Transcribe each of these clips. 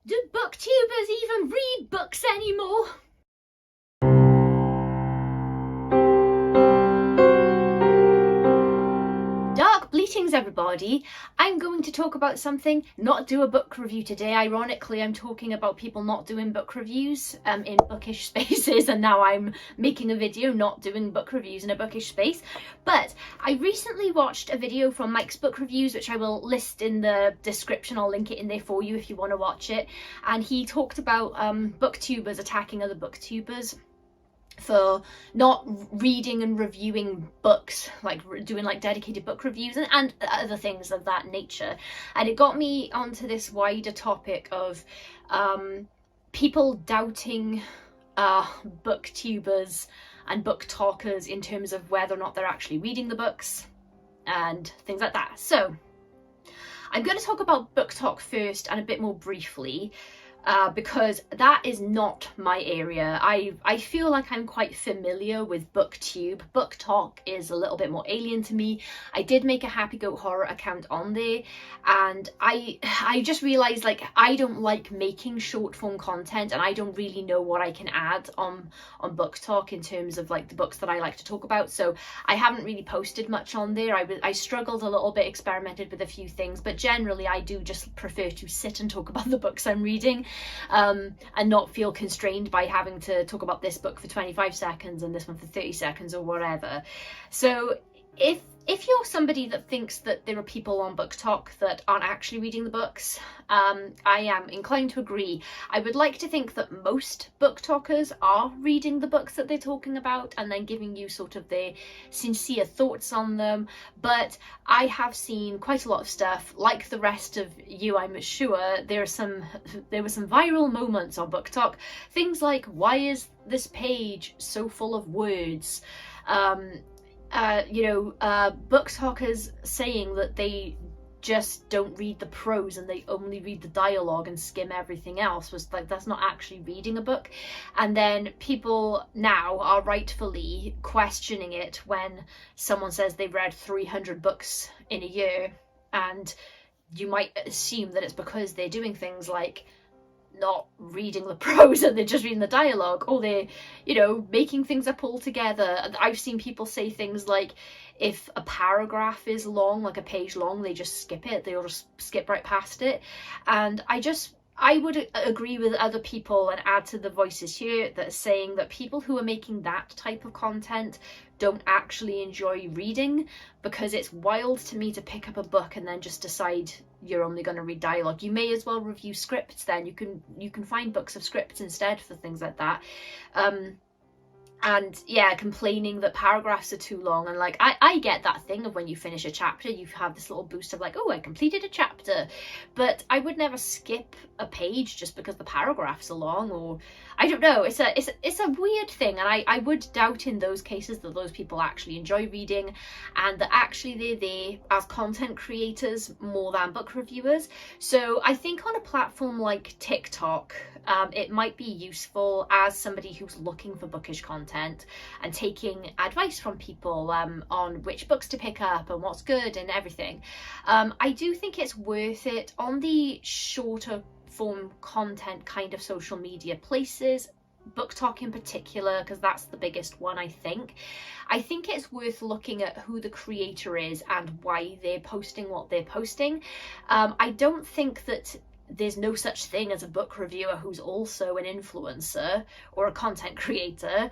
Do booktubers even read books anymore? Dark bleatings, everybody. I'm going to talk about something, not do a book review today. Ironically, I'm talking about people not doing book reviews in bookish spaces, and now I'm making a video not doing book reviews in a bookish space. But I recently watched a video from Mike's Book Reviews, which I will list in the description. I'll link it in there for you if you want to watch it. And he talked about booktubers attacking other booktubers for not reading and reviewing books, like doing like dedicated book reviews and other things of that nature. And it got me onto this wider topic of people doubting booktubers and book talkers in terms of whether or not they're actually reading the books and things like that. So I'm going to talk about BookTok first and a bit more briefly, because that is not my area. I feel like I'm quite familiar with BookTube. BookTok is a little bit more alien to me. I did make a Happy Goat Horror account on there, and I just realised, like, I don't like making short form content, and I don't really know what I can add on BookTok in terms of like the books that I like to talk about. So I haven't really posted much on there. I struggled a little bit, experimented with a few things, but generally I do just prefer to sit and talk about the books I'm reading. And not feel constrained by having to talk about this book for 25 seconds and this one for 30 seconds or whatever. So if you're somebody that thinks that there are people on BookTok that aren't actually reading the books, I am inclined to agree. I would like to think that most BookTokers are reading the books that they're talking about and then giving you sort of their sincere thoughts on them. But I have seen quite a lot of stuff, like the rest of you, I'm sure. There were some viral moments on BookTok. Things like, why is this page so full of words? BookTokers saying that they just don't read the prose and they only read the dialogue and skim everything else, was like, that's not actually reading a book. And then people now are rightfully questioning it when someone says they've read 300 books in a year, and you might assume that it's because they're doing things like not reading the prose and they're just reading the dialogue, or they're, making things up altogether. I've seen people say things like, if a paragraph is long, like a page long, they just skip it, they'll just skip right past it. And I would agree with other people and add to the voices here that are saying that people who are making that type of content don't actually enjoy reading, because it's wild to me to pick up a book and then just decide you're only going to read dialogue. You may as well review scripts then. You can find books of scripts instead for things like that. And yeah, complaining that paragraphs are too long. And like, I get that thing of when you finish a chapter, you have this little boost of like, oh, I completed a chapter. But I would never skip a page just because the paragraphs are long, or I don't know. It's a weird thing. And I would doubt in those cases that those people actually enjoy reading, and that actually they're there as content creators more than book reviewers. So I think on a platform like TikTok, it might be useful as somebody who's looking for bookish content and taking advice from people on which books to pick up and what's good and everything. I do think it's worth it on the shorter form content kind of social media places, BookTok in particular, because that's the biggest one. I think it's worth looking at who the creator is and why they're posting what they're posting. I don't think that there's no such thing as a book reviewer who's also an influencer or a content creator,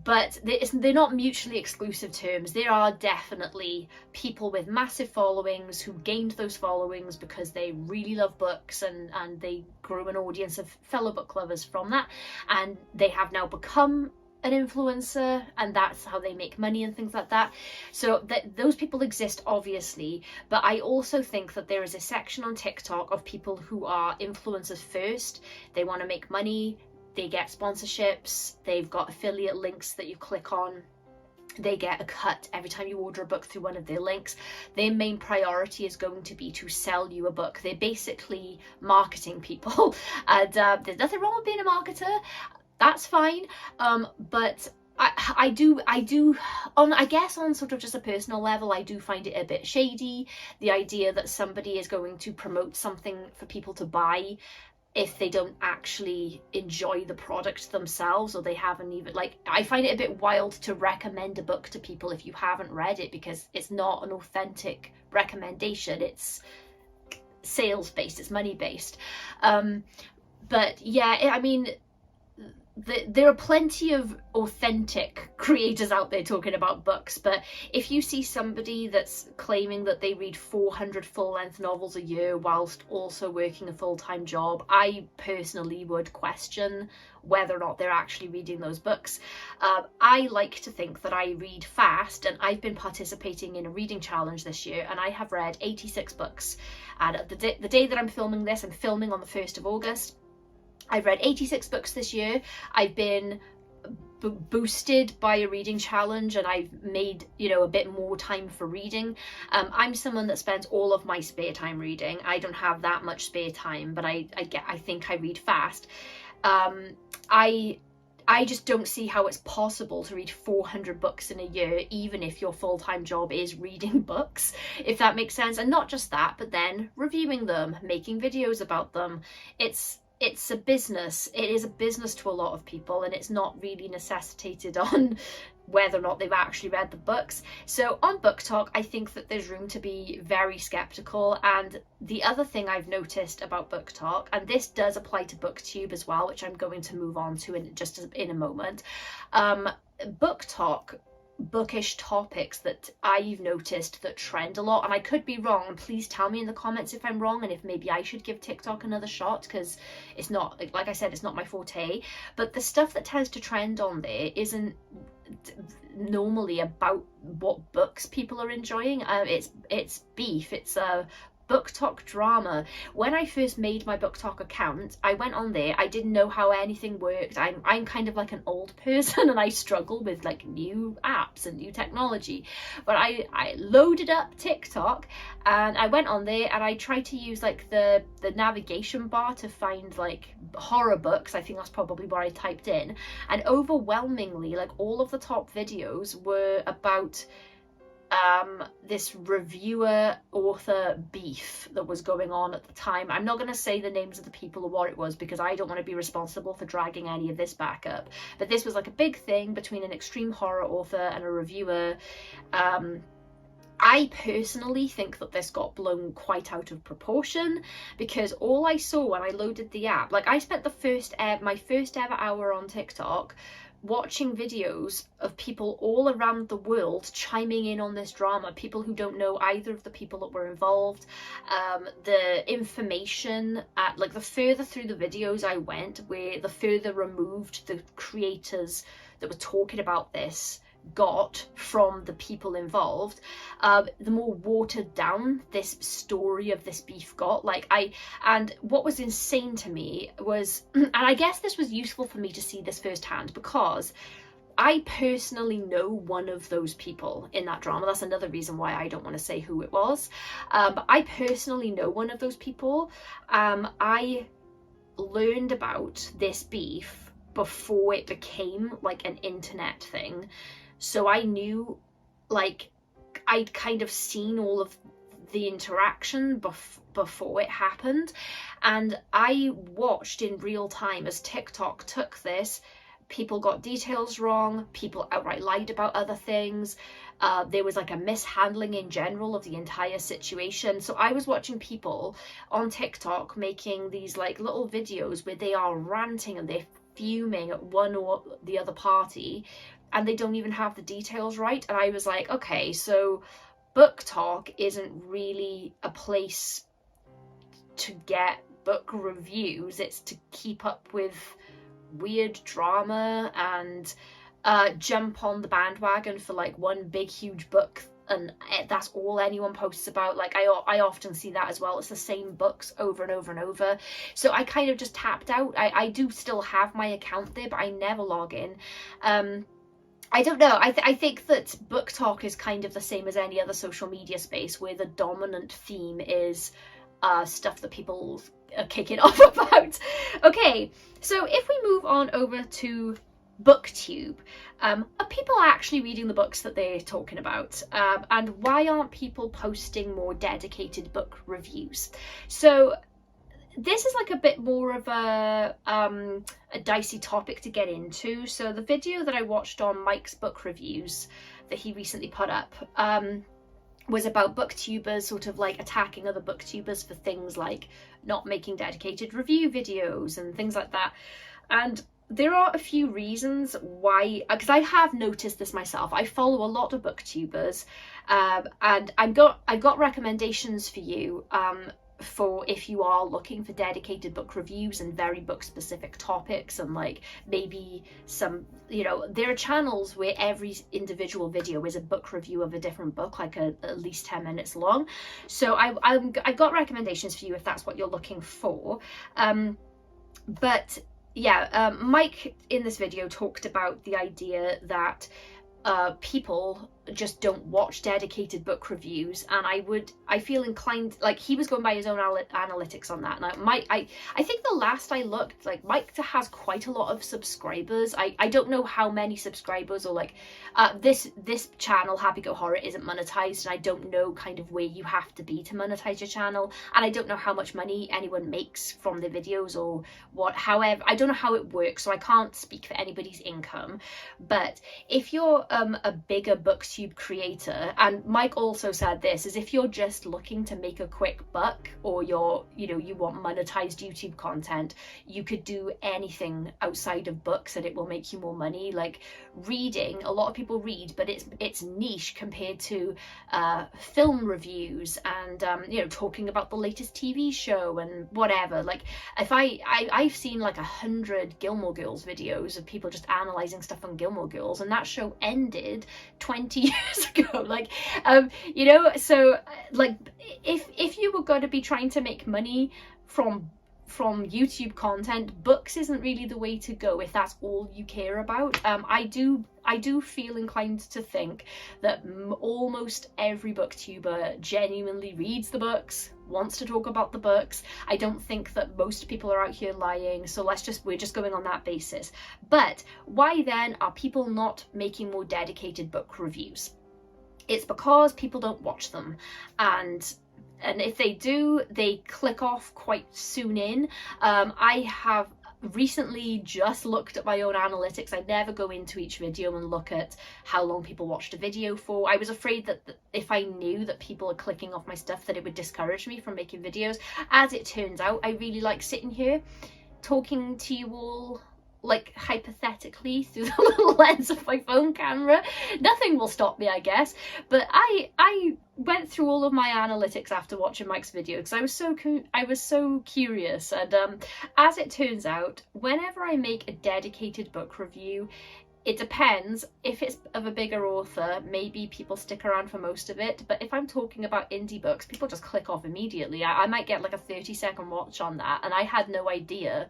but they're not mutually exclusive terms. There are definitely people with massive followings who gained those followings because they really love books, and they grew an audience of fellow book lovers from that, and they have now become an influencer, and that's how they make money and things like that. So those people exist, obviously, but I also think that there is a section on TikTok of people who are influencers first. They want to make money, they get sponsorships, they've got affiliate links that you click on, they get a cut every time you order a book through one of their links. Their main priority is going to be to sell you a book. They're basically marketing people, and there's nothing wrong with being a marketer. That's fine, but I do on, I guess, on sort of just a personal level, I do find it a bit shady, the idea that somebody is going to promote something for people to buy if they don't actually enjoy the product themselves, or they haven't even, like, I find it a bit wild to recommend a book to people if you haven't read it, because it's not an authentic recommendation. It's sales based, it's money based. But yeah, I mean, there are plenty of authentic creators out there talking about books, but if you see somebody that's claiming that they read 400 full-length novels a year whilst also working a full-time job, I personally would question whether or not they're actually reading those books. I like to think that I read fast, and I've been participating in a reading challenge this year, and I have read 86 books. And the day that I'm filming this, I'm filming on the 1st of August. I've read 86 books this year. I've been boosted by a reading challenge, and I've made, you know, a bit more time for reading. I'm someone that spends all of my spare time reading. I don't have that much spare time, but I think I read fast. I just don't see how it's possible to read 400 books in a year, even if your full-time job is reading books, if that makes sense. And not just that, but then reviewing them, making videos about them. It's a business. It is a business to a lot of people, and it's not really necessitated on whether or not they've actually read the books. So on BookTok, I think that there's room to be very skeptical. And the other thing I've noticed about BookTok, and this does apply to BookTube as well, which I'm going to move on to in a moment, BookTok, bookish topics that I've noticed that trend a lot, and I could be wrong, please tell me in the comments if I'm wrong, and if maybe I should give TikTok another shot, because it's not, like I said, it's not my forte. But the stuff that tends to trend on there isn't normally about what books people are enjoying. It's beef, it's BookTok drama. When I first made my BookTok account, I went on there, I didn't know how anything worked. I'm kind of like an old person, and I struggle with like new apps and new technology. But I loaded up TikTok, and I went on there, and I tried to use like the navigation bar to find like horror books. I think that's probably what I typed in, and overwhelmingly, like, all of the top videos were about this reviewer author beef that was going on at the time. I'm not going to say the names of the people or what it was, because I don't want to be responsible for dragging any of this back up, but this was like a big thing between an extreme horror author and a reviewer. I personally think that this got blown quite out of proportion, because all I saw when I loaded the app, like, I spent my first ever hour on TikTok watching videos of people all around the world chiming in on this drama, people who don't know either of the people that were involved. The information, like, the further through the videos I went, where the further removed the creators that were talking about this got from the people involved, the more watered down this story of this beef got. And what was insane to me was, and I guess this was useful for me to see this firsthand, because I personally know one of those people in that drama. That's another reason why I don't want to say who it was. But I personally know one of those people. I learned about this beef before it became like an internet thing. So I knew, like, I'd kind of seen all of the interaction before it happened. And I watched in real time as TikTok took this. People got details wrong, people outright lied about other things. There was like a mishandling in general of the entire situation. So I was watching people on TikTok making these like little videos where they are ranting and they're fuming at one or the other party, and they don't even have the details right. And I was like, okay, so BookTok isn't really a place to get book reviews. It's to keep up with weird drama and jump on the bandwagon for like one big huge book, and that's all anyone posts about. Like, I often see that as well. It's the same books over and over and over. So I kind of just tapped out. I do still have my account there, but I never log in. I don't know. I think that BookTok is kind of the same as any other social media space, where the dominant theme is stuff that people are kicking off about. Okay, so if we move on over to BookTube, are people actually reading the books that they're talking about? And why aren't people posting more dedicated book reviews? So this is like a bit more of a dicey topic to get into. So the video that I watched on Mike's book reviews that he recently put up was about booktubers sort of like attacking other booktubers for things like not making dedicated review videos and things like that. And there are a few reasons why, because I have noticed this myself. I follow a lot of booktubers, and I've got recommendations for you for if you are looking for dedicated book reviews and very book specific topics, and like maybe some, you know, there are channels where every individual video is a book review of a different book, like at least 10 minutes long. So I've got recommendations for you if that's what you're looking for. But yeah, Mike in this video talked about the idea that people just don't watch dedicated book reviews, and I feel inclined, like he was going by his own analytics on that. Now I think the last I looked, like Mike has quite a lot of subscribers. I don't know how many subscribers, or like this channel Happy Go Horror isn't monetized, and I don't know kind of where you have to be to monetize your channel, and I don't know how much money anyone makes from the videos or what. However, I don't know how it works, so I can't speak for anybody's income. But if you're a bigger booktube creator, and Mike also said this, is if you're just looking to make a quick buck, or you want monetized YouTube content, you could do anything outside of books and it will make you more money. Like reading, a lot of people read, but it's niche compared to film reviews and talking about the latest TV show and whatever. Like if I've seen like 100 Gilmore Girls videos of people just analyzing stuff on Gilmore Girls, and that show ended 20 years ago. Like so like if you were going to be trying to make money from YouTube content, books isn't really the way to go if that's all you care about. I do feel inclined to think that almost every booktuber genuinely reads the books, wants to talk about the books. I don't think that most people are out here lying, so we're just going on that basis. But why then are people not making more dedicated book reviews? It's because people don't watch them, and if they do, they click off quite soon in. I have recently just looked at my own analytics. I never go into each video and look at how long people watched a video for. I was afraid that if I knew that people are clicking off my stuff, that it would discourage me from making videos. As it turns out, I really like sitting here talking to you all, like hypothetically, through the little lens of my phone camera. Nothing will stop me, I guess. But I went through all of my analytics after watching Mike's video because I was so curious. And as it turns out, whenever I make a dedicated book review, it depends. If it's of a bigger author, maybe people stick around for most of it. But if I'm talking about indie books, people just click off immediately. I might get like a 30-second watch on that, and I had no idea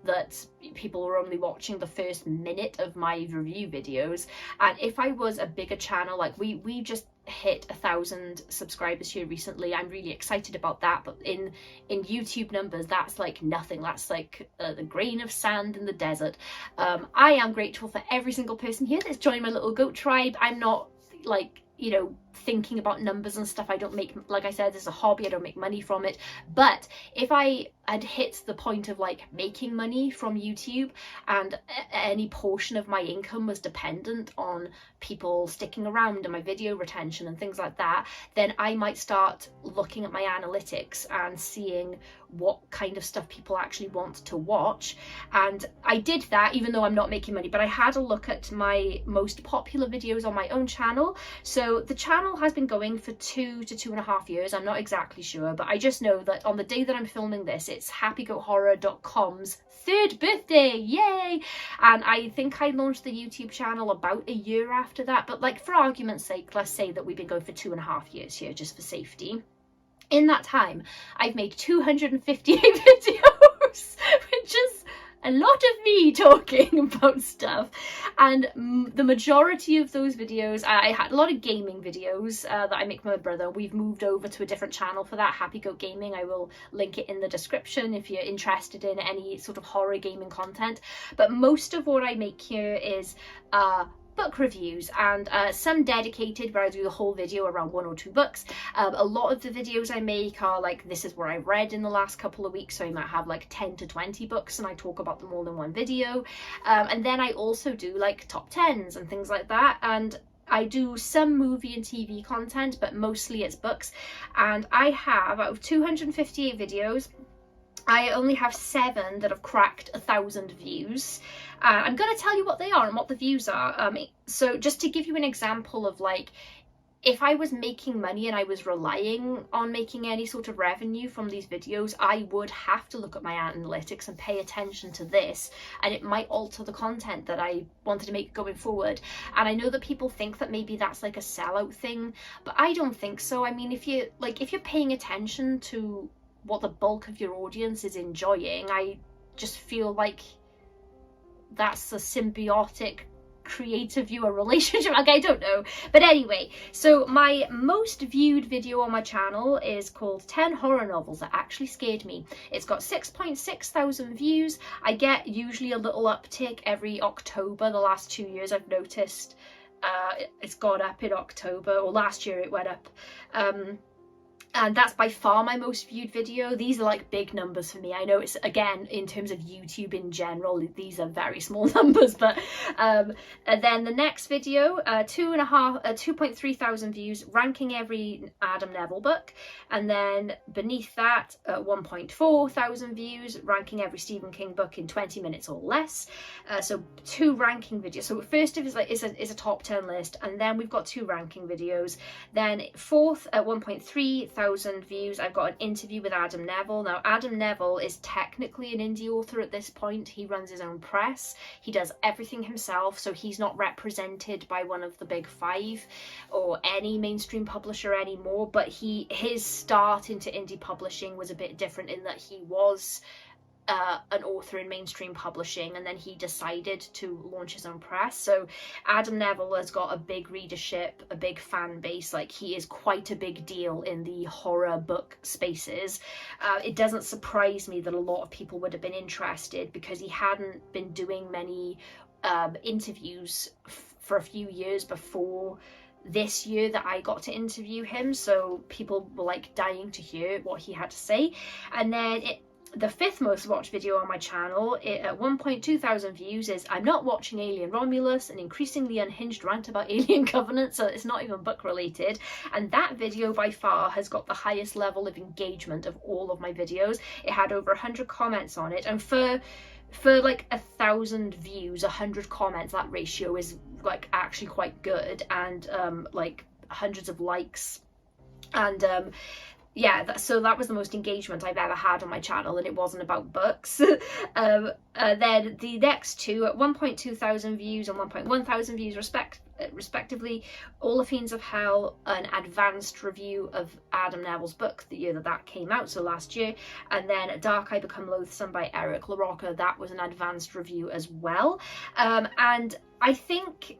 that people were only watching the first minute of my review videos. And if I was a bigger channel, like we just hit 1,000 subscribers here recently, I'm really excited about that. But in YouTube numbers, that's like nothing. That's like the grain of sand in the desert. I am grateful for every single person here that's joined my little goat tribe. I'm not like thinking about numbers and stuff. I don't make, like I said, this is a hobby, I don't make money from it. But if I had hit the point of like making money from YouTube, and any portion of my income was dependent on people sticking around and my video retention and things like that, then I might start looking at my analytics and seeing what kind of stuff people actually want to watch. And I did that even though I'm not making money, but I had a look at my most popular videos on my own channel. So the channel has been going for 2 to 2.5 years. I'm not exactly sure, but I just know that on the day that I'm filming this, it's happygoathorror.com's 3rd birthday, yay! And I think I launched the YouTube channel about a year after that, but like for argument's sake, let's say that we've been going for 2.5 years here, just for safety. In that time, I've made 258 videos, which is a lot of me talking about stuff. And the majority of those videos, I had a lot of gaming videos that I make with my brother. We've moved over to a different channel for that, Happy Goat Gaming. I will link it in the description if you're interested in any sort of horror gaming content. But most of what I make here is book reviews, and some dedicated where I do the whole video around 1 or 2 books. A lot of the videos I make are like, this is where I've read in the last couple of weeks, so I might have like 10 to 20 books and I talk about them all in one video. And then I also do like top 10s and things like that, and I do some movie and TV content, but mostly it's books. And I have, out of 258 videos, I only have 7 that have cracked 1,000 views. I'm going to tell you what they are and what the views are. So just to give you an example of like, if I was making money and I was relying on making any sort of revenue from these videos, I would have to look at my analytics and pay attention to this, and it might alter the content that I wanted to make going forward. And I know that people think that maybe that's like a sellout thing, but I don't think so. I mean, if you're paying attention to what the bulk of your audience is enjoying, I just feel like that's a symbiotic creator viewer relationship. Like, I don't know, but anyway, so my most viewed video on my channel is called 10 horror novels that actually scared me. It's got 6.6 thousand views. I get usually a little uptick every October. The last 2 years I've noticed it's gone up in October, or last year it went up. And that's by far my most viewed video. These are like big numbers for me. I know it's, again, in terms of YouTube in general, these are very small numbers, but and then the next video, 2.3 thousand views, ranking every Adam Neville book. And then beneath that, 1.4 thousand views, ranking every Stephen King book in 20 minutes or less. So 2 ranking videos. So first is a top 10 list, and then we've got 2 ranking videos. Then fourth, 1.3 thousand views, I've got an interview with Adam Neville. Now, Adam Neville is technically an indie author at this point. He runs his own press. He does everything himself, so he's not represented by one of the big 5 or any mainstream publisher anymore. But his start into indie publishing was a bit different in that he was an author in mainstream publishing, and then he decided to launch his own press. So Adam Neville has got a big readership, a big fan base. Like, he is quite a big deal in the horror book spaces. It doesn't surprise me that a lot of people would have been interested, because he hadn't been doing many interviews for a few years before this year that I got to interview him, so people were like dying to hear what he had to say. And then the 5th most watched video on my channel, at 1.2 thousand views, is I'm not watching Alien Romulus, an increasingly unhinged rant about Alien Covenant. So it's not even book related, and that video by far has got the highest level of engagement of all of my videos. It had over 100 comments on it, and for like 1,000 views, 100 comments, that ratio is like actually quite good, and like hundreds of likes. And yeah, so that was the most engagement I've ever had on my channel, and it wasn't about books. Then the next 2 at 1.2 thousand views and 1.1 thousand views respectively, All the Fiends of Hell, an advanced review of Adam Neville's book the year that came out, so last year. And then Dark I Become Loathsome by Eric LaRocca, that was an advanced review as well. And I think,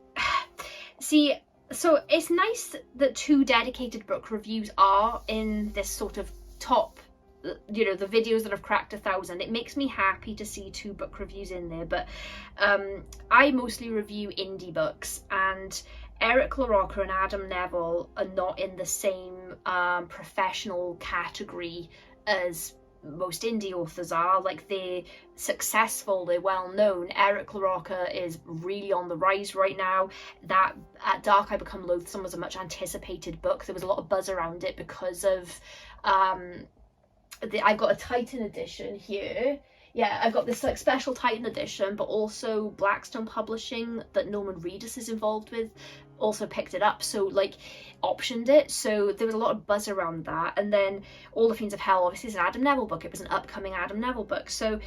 see, so it's nice that 2 dedicated book reviews are in this sort of top, you know, the videos that have cracked 1,000. It makes me happy to see 2 book reviews in there, but I mostly review indie books, and Eric LaRocca and Adam Neville are not in the same professional category as most indie authors are. Like, they're successful, they're well known. Eric LaRocca is really on the rise right now. That At Dark I Become Loathsome was a much anticipated book. There was a lot of buzz around it because of I've got a Titan edition here. Yeah, I've got this like special Titan edition, but also Blackstone Publishing that Norman Reedus is involved with also picked it up, so like optioned it, so there was a lot of buzz around that. And then All the Fiends of Hell obviously is an Adam Neville book. It was an upcoming Adam Neville book. So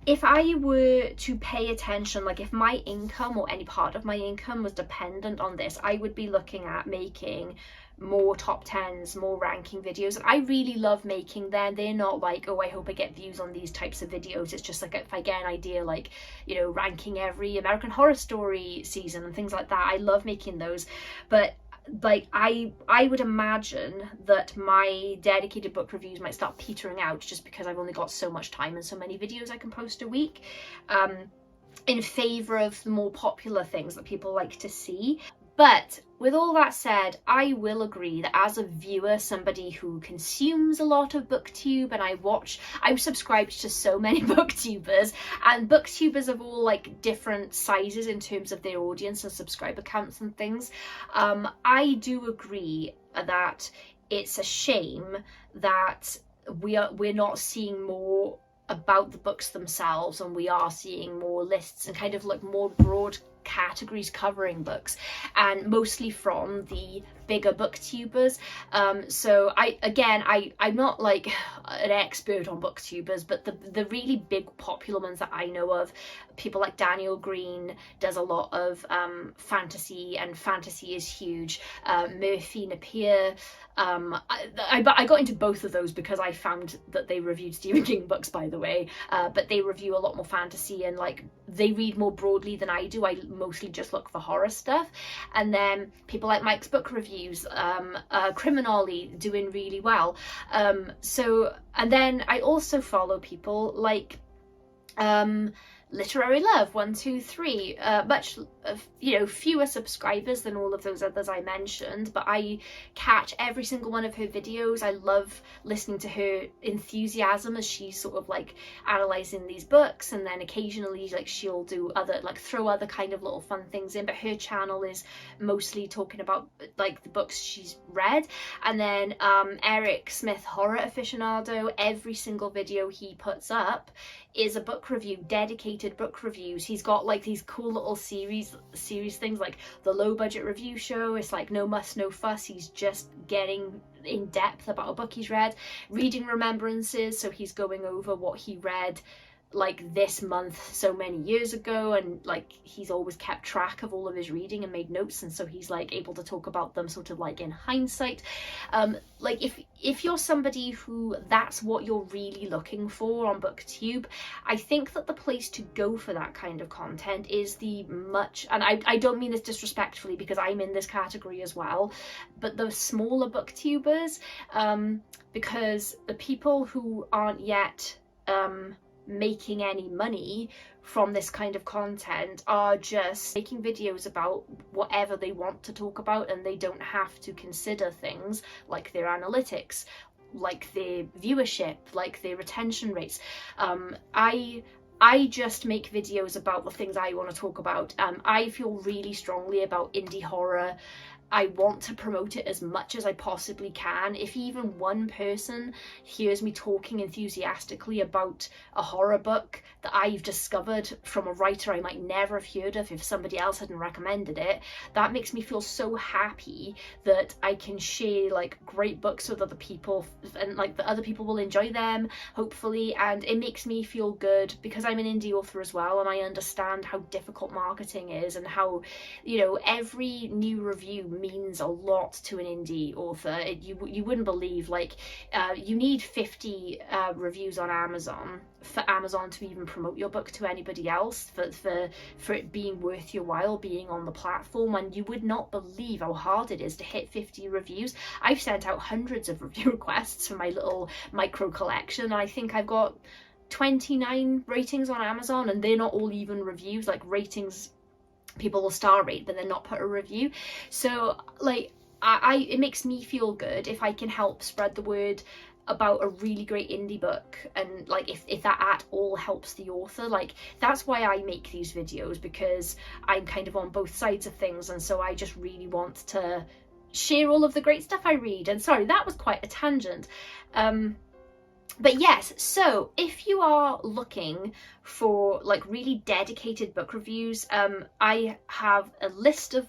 if I were to pay attention, like if my income or any part of my income was dependent on this, I would be looking at making more top 10s, more ranking videos. And I really love making them. They're not like, oh, I hope I get views on these types of videos. It's just like, if I get an idea, like, you know, ranking every American Horror Story season and things like that, I love making those. But like I would imagine that my dedicated book reviews might start petering out, just because I've only got so much time and so many videos I can post a week. in favour of the more popular things that people like to see. But with all that said, I will agree that as a viewer, somebody who consumes a lot of BookTube, and I'm subscribed to so many BookTubers, and BookTubers of all like different sizes in terms of their audience and subscriber counts and things, I do agree that it's a shame that we're not seeing more about the books themselves, and we are seeing more lists and kind of like more broad categories covering books, and mostly from the bigger booktubers. So I'm not like an expert on booktubers, but the really big popular ones that I know of, people like Daniel Green does a lot of fantasy, and fantasy is huge. Murphy Napier, I got into both of those because I found that they reviewed Stephen King books, by the way, but they review a lot more fantasy, and like they read more broadly than I do. I mostly just look for horror stuff. And then people like Mike's Book Reviews, Criminally doing really well. And then I also follow people like Literary Love 123, much fewer subscribers than all of those others I mentioned, but I catch every single one of her videos. I love listening to her enthusiasm as she's sort of like analysing these books, and then occasionally like she'll do other, like throw other kind of little fun things in, but her channel is mostly talking about like the books she's read. And then Eric Smith, Horror Aficionado, every single video he puts up is a book review, dedicated book reviews. He's got like these cool little series things like the Low Budget Review Show. It's like no muss, no fuss. He's just getting in depth about a book he's read. Reading Remembrances, so he's going over what he read like this month so many years ago, and like he's always kept track of all of his reading and made notes, and so he's like able to talk about them sort of like in hindsight. Like if you're somebody who that's what you're really looking for on BookTube, I think that the place to go for that kind of content is and I don't mean this disrespectfully because I'm in this category as well, but the smaller booktubers, because the people who aren't yet making any money from this kind of content are just making videos about whatever they want to talk about, and they don't have to consider things like their analytics, like their viewership, like their retention rates. I just make videos about the things I want to talk about. I feel really strongly about indie horror. I want to promote it as much as I possibly can. If even one person hears me talking enthusiastically about a horror book that I've discovered from a writer I might never have heard of if somebody else hadn't recommended it, that makes me feel so happy that I can share like great books with other people, and like the other people will enjoy them, hopefully, and it makes me feel good because I'm an indie author as well, and I understand how difficult marketing is, and how, every new review means a lot to an indie author. You wouldn't believe, like you need 50 reviews on Amazon for Amazon to even promote your book to anybody else, for it being worth your while being on the platform. And you would not believe how hard it is to hit 50 reviews. I've sent out hundreds of review requests for my little micro collection, and I think I've got 29 ratings on Amazon, and they're not all even reviews. Like ratings, people will star rate but then not put a review. So like it makes me feel good if I can help spread the word about a really great indie book, and like if that at all helps the author. Like that's why I make these videos, because I'm kind of on both sides of things, and so I just really want to share all of the great stuff I read. And sorry, that was quite a tangent. But yes, so if you are looking for like really dedicated book reviews, I have a list of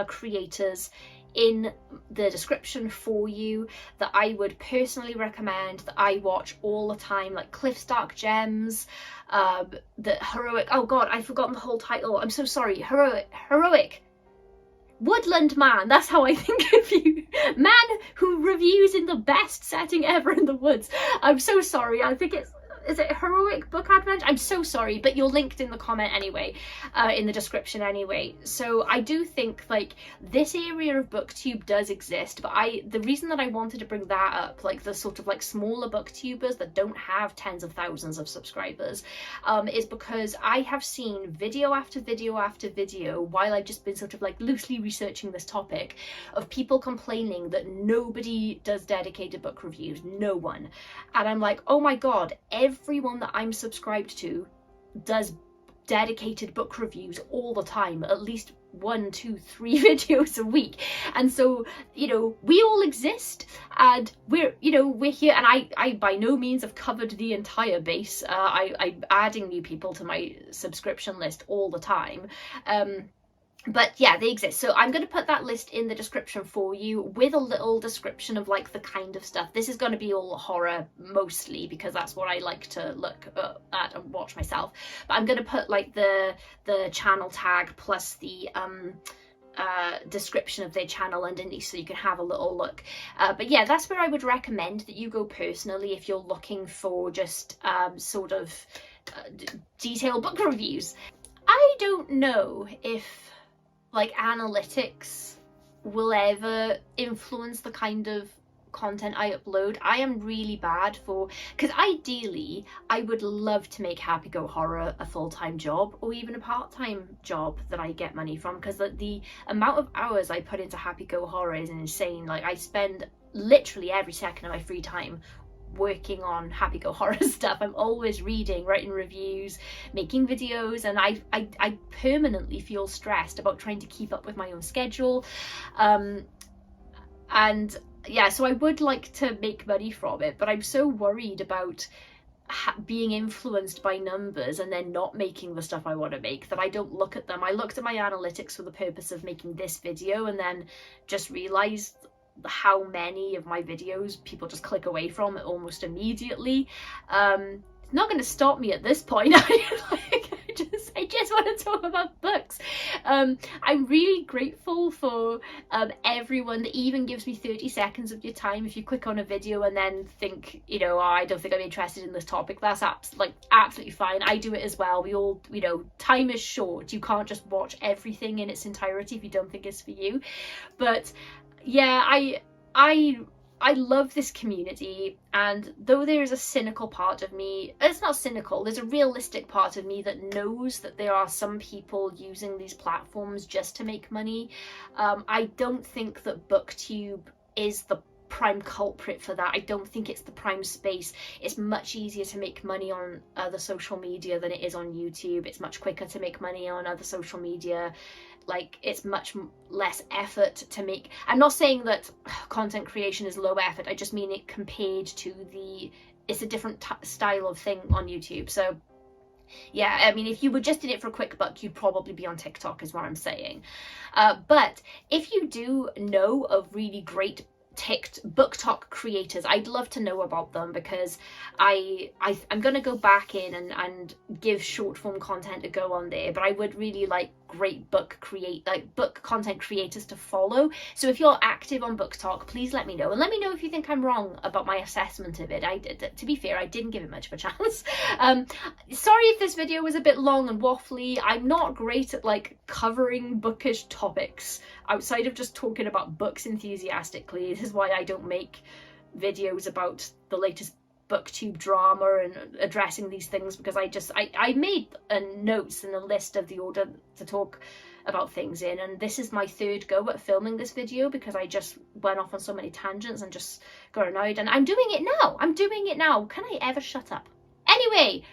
creators in the description for you that I would personally recommend, that I watch all the time, like Cliff's Dark Gems, the Heroic, oh god, I've forgotten the whole title, I'm so sorry, Heroic Woodland Man, that's how I think of you. Man who reviews in the best setting ever in the woods. I'm so sorry, I think is it Heroic Book Adventure? I'm so sorry, but you're linked in the comment anyway, in the description anyway. So I do think like this area of BookTube does exist, but the reason that I wanted to bring that up, like the sort of like smaller booktubers that don't have tens of thousands of subscribers, is because I have seen video after video after video while I've just been sort of like loosely researching this topic of people complaining that nobody does dedicated book reviews, no one. And I'm like, oh my god, everyone that I'm subscribed to does dedicated book reviews all the time, at least 1, 2, 3 videos a week. And so, you know, we all exist, and we're here, and I by no means have covered the entire base. I'm adding new people to my subscription list all the time. But yeah, they exist. So I'm going to put that list in the description for you with a little description of like the kind of stuff. This is going to be all horror mostly because that's what I like to look at and watch myself. But I'm going to put like the channel tag plus the description of their channel underneath so you can have a little look. But yeah, that's where I would recommend that you go personally if you're looking for just sort of detailed book reviews. I don't know if like analytics will ever influence the kind of content I upload. I am really bad for, because ideally I would love to make Happy Go Horror a full-time job or even a part-time job that I get money from, because the amount of hours I put into Happy Go Horror is insane. Like I spend literally every second of my free time working on Happy Go Horror stuff. I'm always reading, writing reviews, making videos, and I permanently feel stressed about trying to keep up with my own schedule. And yeah, so I would like to make money from it, but I'm so worried about being influenced by numbers and then not making the stuff I want to make that I don't look at them. I looked at my analytics for the purpose of making this video and then just realized how many of my videos people just click away from almost immediately. It's not going to stop me at this point. I just want to talk about books. I'm really grateful for everyone that even gives me 30 seconds of your time. If you click on a video and then think, you know, oh, I don't think I'm interested in this topic, that's absolutely fine. I do it as well. We all, you know, time is short. You can't just watch everything in its entirety if you don't think it's for you. But yeah, I love this community, and though there is a cynical part of me, it's not cynical, there's a realistic part of me that knows that there are some people using these platforms just to make money. I don't think that BookTube is the prime culprit for that. I don't think it's the prime space. It's much easier to make money on other social media than it is on YouTube. It's much quicker to make money on other social media. Like, it's much less effort to make. I'm not saying that content creation is low effort. I just mean it compared to it's a different style of thing on YouTube. So yeah, I mean, if you were just in it for a quick buck, you'd probably be on TikTok is what I'm saying. But if you do know of really great BookTok creators, I'd love to know about them, because I'm gonna go back in and give short form content to go on there, but I would really like great book content creators to follow. So if you're active on BookTok, please let me know, and let me know if you think I'm wrong about my assessment of it. To be fair, I didn't give it much of a chance. Sorry if this video was a bit long and waffly. I'm not great at like covering bookish topics outside of just talking about books enthusiastically. This is why I don't make videos about the latest BookTube drama and addressing these things, because I made notes and a list of the order to talk about things in, and this is my third go at filming this video because I just went off on so many tangents and just got annoyed, and I'm doing it now. Can I ever shut up? Anyway,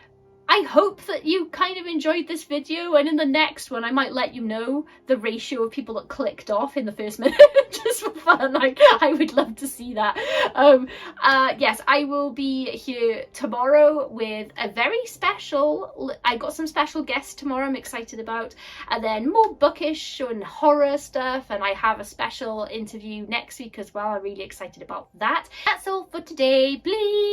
I hope that you kind of enjoyed this video, and in the next one I might let you know the ratio of people that clicked off in the first minute just for fun. I would love to see that. Yes, I will be here tomorrow with a very special, I got some special guests tomorrow I'm excited about, and then more bookish and horror stuff, and I have a special interview next week as well. I'm really excited about that. That's all for today. Bleed!